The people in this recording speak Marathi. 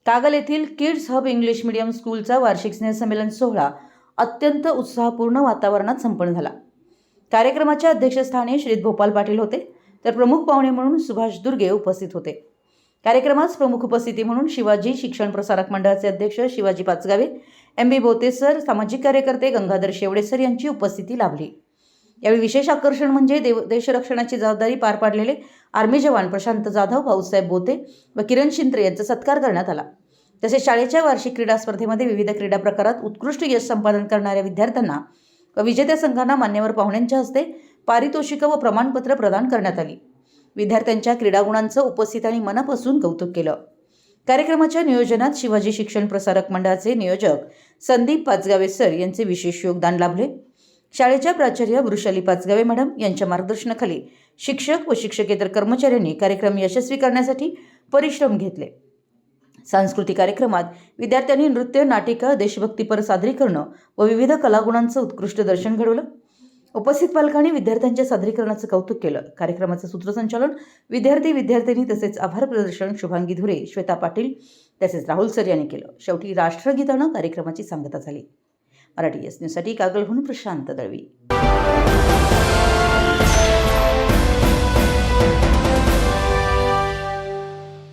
कागल येथील किड्स हब इंग्लिश मीडियम स्कूलचा वार्षिक स्नेहसंमेलन सोहळा अत्यंत उत्साहपूर्ण वातावरणात संपन्न झाला। कार्यक्रमाच्या अध्यक्षस्थानी श्री भोपाल पाटील होते, तर प्रमुख पाहुणे म्हणून सुभाष दुर्गे उपस्थित होते। कार्यक्रमास प्रमुख उपस्थिती म्हणून शिवाजी शिक्षण प्रसारक मंडळाचे अध्यक्ष शिवाजी पाचगावे, MB बोते सर, सामाजिक कार्यकर्ते गंगाधर शेवडे सर यांची उपस्थिती लाभली। यावेळी विशेष आकर्षण म्हणजे देशरक्षणाची जबाबदारी पार पाडलेले आर्मी जवान प्रशांत जाधव, भाऊसाहेब बोते व किरण शिंत्रे यांचा सत्कार करण्यात आला। तसेच शाळेच्या वार्षिक क्रीडा स्पर्धेमध्ये विविध क्रीडा प्रकारात उत्कृष्ट यश संपादन करणाऱ्या विद्यार्थ्यांना व विजेत्या संघांना मान्यवर पाहुण्यांच्या हस्ते पारितोषिकं व प्रमाणपत्र प्रदान करण्यात आली। विद्यार्थ्यांच्या क्रीडागुणांचं उपस्थित आणि मनापासून कौतुक केलं। कार्यक्रमाच्या नियोजनात शिवाजी शिक्षण प्रसारक मंडळाचे नियोजक संदीप पाचगावे सर यांचे विशेष योगदान लाभले। शाळेच्या प्राचार्य वृषाली पाचगावे मॅडम यांच्या मार्गदर्शनाखाली शिक्षक व शिक्षकेतर कर्मचाऱ्यांनी कार्यक्रम यशस्वी करण्यासाठी परिश्रम घेतले। सांस्कृतिक कार्यक्रमात विद्यार्थ्यांनी नृत्य, नाटिका, देशभक्तीपर सादरीकरण व विविध कलागुणांचं उत्कृष्ट दर्शन घडवलं। उपस्थित पालकांनी विद्यार्थ्यांच्या सादरीकरणाचं कौतुक केलं। कार्यक्रमाचं सूत्रसंचालन विद्यार्थी तसेच आभार प्रदर्शन शुभांगी धुरे, श्वेता पाटील तसेच राहुल सर यांनी केलं। शेवटी राष्ट्रगीतानं कार्यक्रमाची सांगता झाली। मराठी न्यूजसाठी कागलहून प्रशांत दळवी।